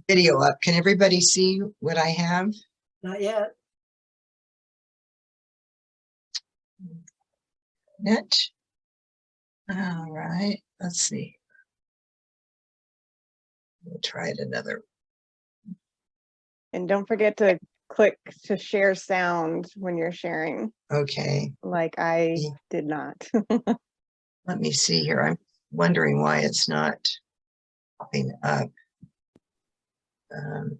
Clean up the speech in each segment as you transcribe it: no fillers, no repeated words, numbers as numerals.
video up. Can everybody see what I have? Not yet. Net. All right, let's see. We'll try it another. And don't forget to click to share sound when you're sharing, Okay, like I did not. let me see here. I'm wondering why it's not popping up. Do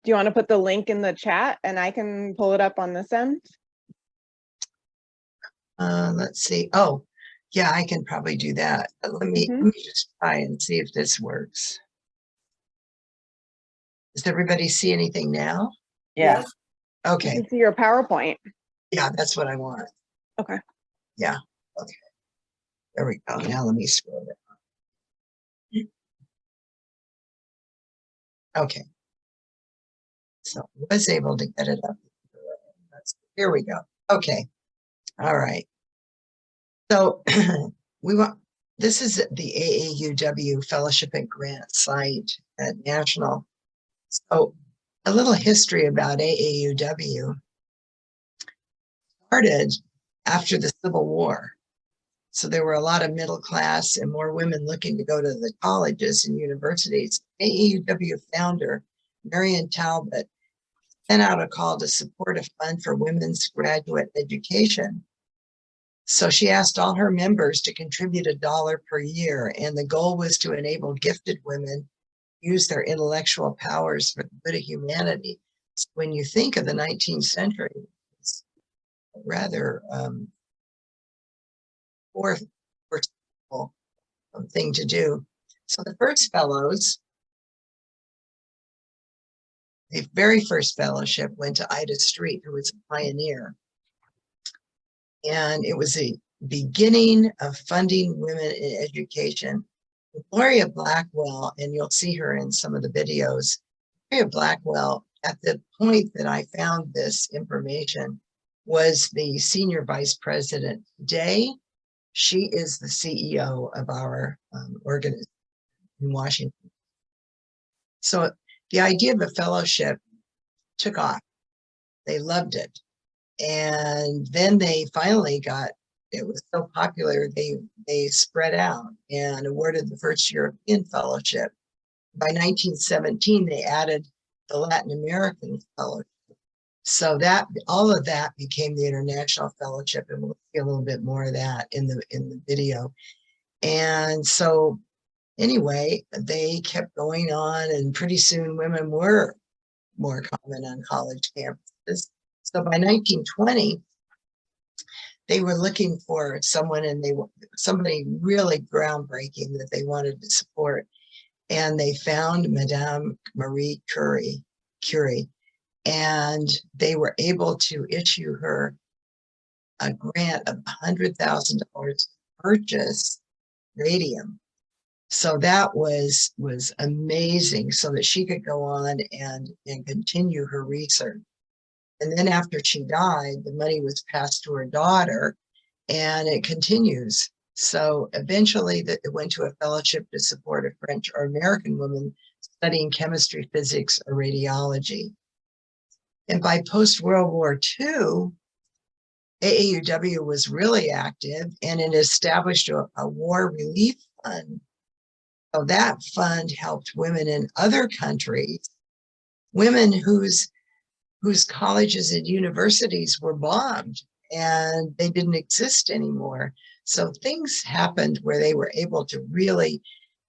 you want to put the link in the chat and I can pull it up on this end? Let's see. Oh, yeah, I can probably do that. Let me just try and see if this works. Does everybody see anything now? Yeah. Okay. You can see your PowerPoint. Yeah, that's what I want. Okay. Yeah. Okay. There we go. Now let me scroll down. Okay. So I was able to get it up. Here we go. Okay. All right. So this is the AAUW Fellowship and Grant site at National. So a little history about AAUW started after the Civil War. So there were a lot of middle class and more women looking to go to the colleges and universities. AAUW founder Marion Talbot sent out a call to support a fund for women's graduate education. So she asked all her members to contribute $1 per year, and the goal was to enable gifted women use their intellectual powers for the good of humanity. So when you think of the 19th century, it's a rather forceful thing to do. So the first fellows, the very first fellowship went to Ida Street, who was a pioneer. And it was the beginning of funding women in education. Gloria Blackwell, and you'll see her in some of the videos, Gloria Blackwell, at the point that I found this information, was the senior vice president. Today, she is the CEO of our organization in Washington. So the idea of a fellowship took off. They loved it. And then they finally got, it was so popular, they spread out and awarded the first European fellowship. By 1917, they added the Latin American fellowship. So that all of that became the International Fellowship, and we'll see a little bit more of that in the video. And so anyway, they kept going on, and pretty soon women were more common on college campuses. So by 1920, they were looking for someone, and somebody really groundbreaking that they wanted to support. And they found Madame Marie Curie, and they were able to issue her a grant of $100,000 to purchase radium. So that was amazing, so that she could go on and continue her research. And then after she died, the money was passed to her daughter, and it continues. So eventually it went to a fellowship to support a French or American woman studying chemistry, physics, or radiology. And by post-World War II, AAUW was really active, and it established a war relief fund. So that fund helped women in other countries, women whose colleges and universities were bombed and they didn't exist anymore. So things happened where they were able to really,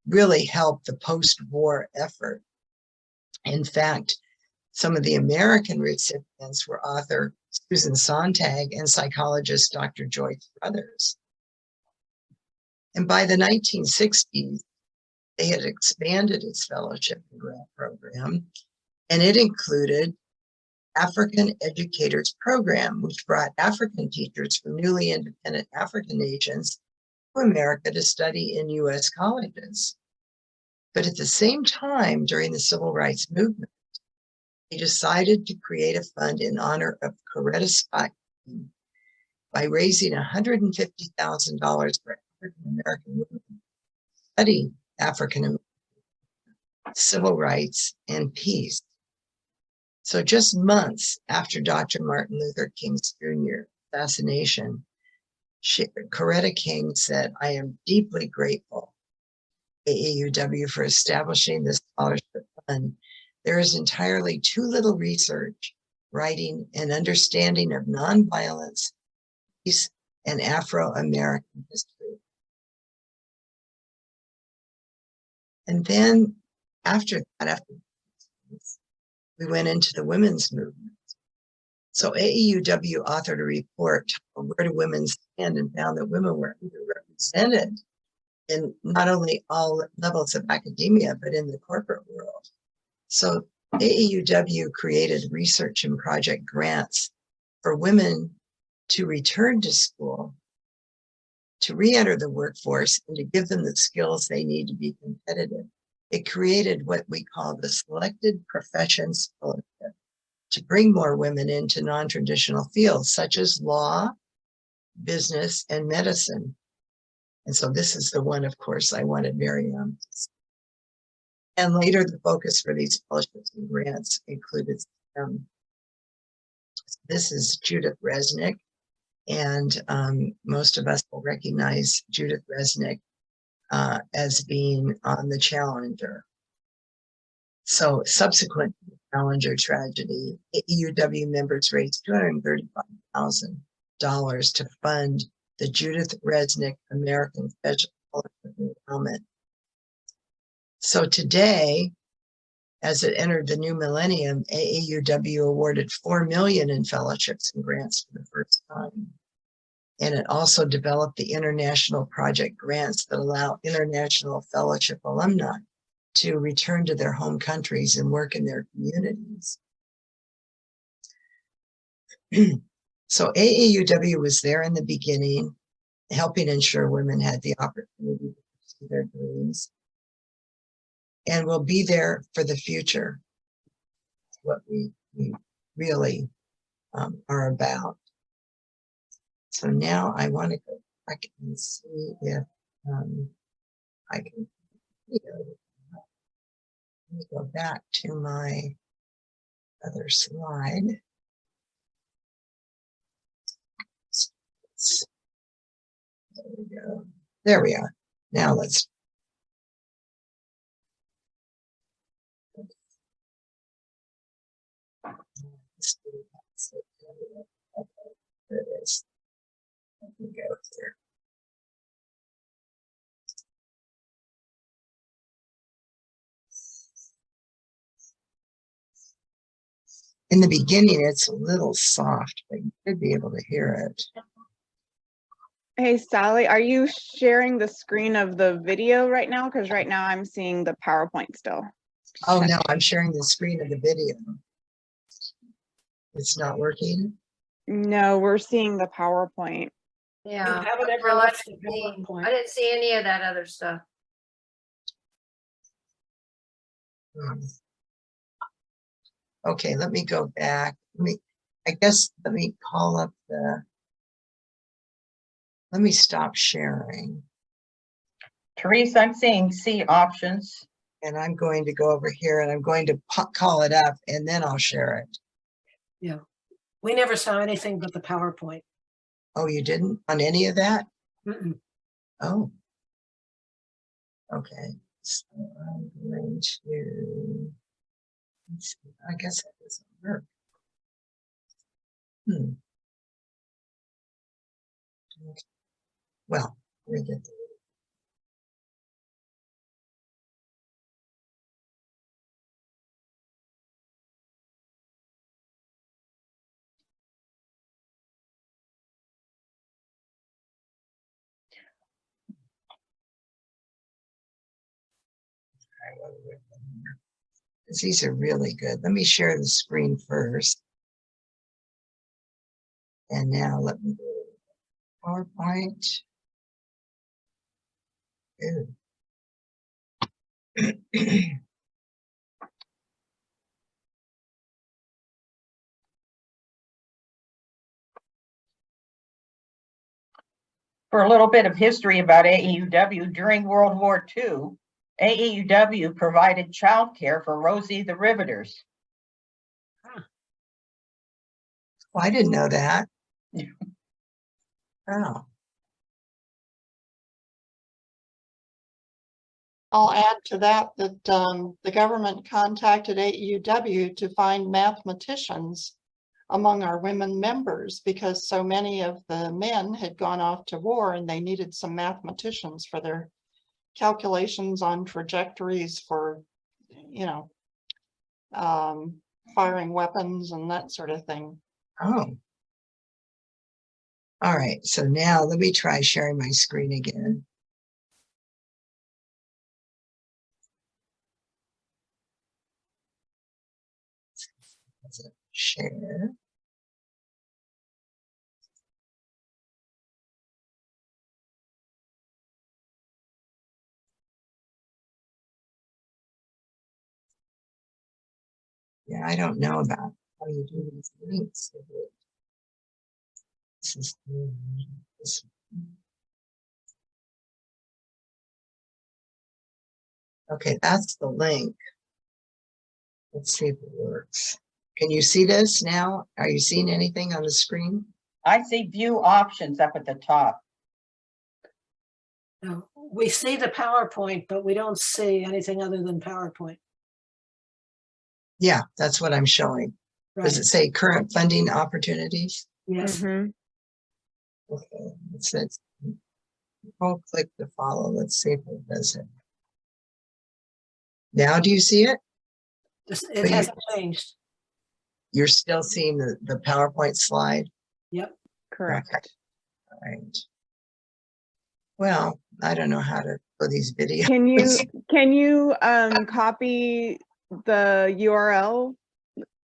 really help the post-war effort. In fact, some of the American recipients were author Susan Sontag and psychologist Dr. Joyce Brothers. And by the 1960s, they had expanded its fellowship and grant program, and it included African Educators Program, which brought African teachers from newly independent African nations to America to study in U.S. colleges. But at the same time, during the Civil Rights Movement, they decided to create a fund in honor of Coretta Scott King by raising $150,000 for African American women to study African American. civil rights, and peace. So just months after Dr. Martin Luther King Jr. assassination, Coretta King said, "I am deeply grateful AAUW for establishing this scholarship fund. There is entirely too little research, writing, and understanding of nonviolence, peace, and Afro-American history." And then after we went into the women's movement. So AAUW authored a report on where do women stand and found that women were underrepresented in not only all levels of academia, but in the corporate world. So AAUW created research and project grants for women to return to school, to re-enter the workforce, and to give them the skills they need to be competitive. It created what we call the Selected Professions Fellowship to bring more women into non-traditional fields such as law, business, and medicine. And so this is the one, of course, I wanted Miriam to see. And later, the focus for these fellowships and grants included, this is Judith Resnick, and most of us will recognize Judith Resnick as being on the Challenger. So subsequent to the Challenger tragedy, AAUW members raised $235,000 to fund the Judith Resnick American Special Endowment. So today, as it entered the new millennium, AAUW awarded $4 million in fellowships and grants for the first time. And it also developed the international project grants that allow international fellowship alumni to return to their home countries and work in their communities. So AAUW was there in the beginning, helping ensure women had the opportunity to pursue their dreams, and will be there for the future. What we really are about. So now I want to go back and see if I can, let me go back to my other slide. There we go. There we are. Now let's. There it is. Let me go here. In the beginning, it's a little soft, but you should be able to hear it. Hey, Sally, are you sharing the screen of the video right now? Because right now I'm seeing the PowerPoint still. Oh, no, I'm sharing the screen of the video. It's not working? No, we're seeing the PowerPoint. Yeah, You haven't ever well, watched I the didn't see- PowerPoint. I didn't see any of that other stuff. Okay, let me go back. Let me call up let me stop sharing. Teresa, I'm seeing C options. And I'm going to go over here and I'm going to call it up and then I'll share it. Yeah, we never saw anything but the PowerPoint. Oh, you didn't on any of that? Mm-mm. Oh. Okay. So I'm going to, let's see, I guess that doesn't work. Okay. Well, let me get the these are really good. Let me share the screen first. And now let me go to PowerPoint. For a little bit of history about AEUW, during World War II, AEW provided childcare for Rosie the Riveters. Oh, I didn't know that. Oh, I'll add to that the government contacted AEW to find mathematicians among our women members because so many of the men had gone off to war and they needed some mathematicians for their calculations on trajectories for, you know, firing weapons and that sort of thing. oh. All right, so now let me try sharing my screen again. Share. Yeah, I don't know about how you do these links. This is this. Okay, that's the link. Let's see if it works. Can you see this now? Are you seeing anything on the screen? I see view options up at the top. No, we see the PowerPoint, but we don't see anything other than PowerPoint. Yeah, that's what I'm showing. Does Right, it say current funding opportunities? yes. Mhm. Okay, it says, I'll click to follow. Let's see if it does it. Now, do you see it? It But hasn't changed. you're still seeing the PowerPoint slide? Yep. Correct. All right. Well, I don't know how to put these videos. Can you copy the URL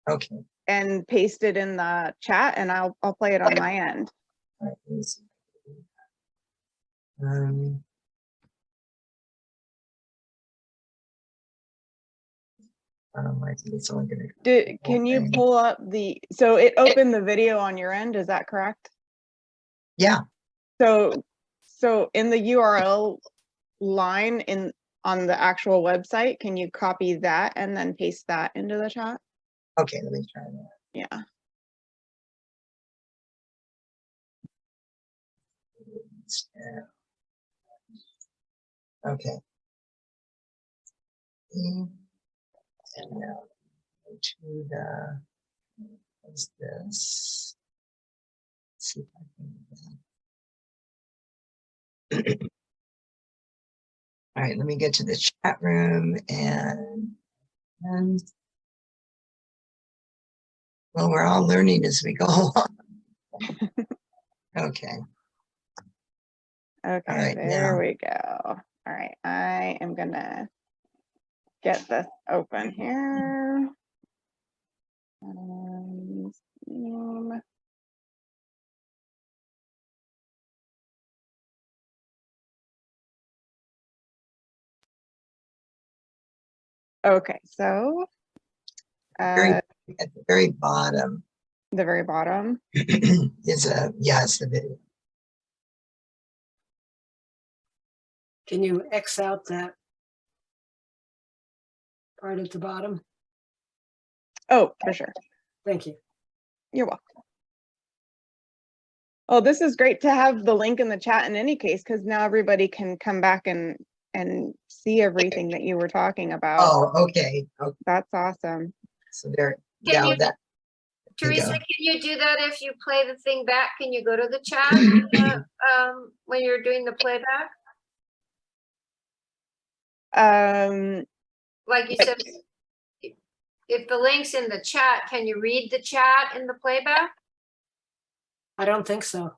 Okay. and paste it in the chat, and I'll play it on my end. All right, let me see. I think it's only gonna. Can you Okay. pull up so it opened the video on your end, is that correct? Yeah. So in the URL line on the actual website, can you copy that and then paste that into the chat? Okay, let me try that. Yeah. Okay. And now go to the, what's this? Let's see if I can do that. All right, let me get to the chat room and well, we're all learning as we go along. Okay. Okay, right, there now. we go. All right, I am gonna get this open here. Zoom. Okay, so Very, uh, at the very bottom the very bottom. is it's the video. Can you X out that part at the bottom? Oh, for sure. Thank you. You're welcome. Oh, this is great to have the link in the chat in any case, because now everybody can come back and see everything that you were talking about. Oh, okay. Okay. That's awesome. So there, Can yeah, you- that. there you Teresa, go. can you do that if you play the thing back? Can you go to the chat when you're doing the playback? Like you said, if the link's in the chat, can you read the chat in the playback? I don't think so.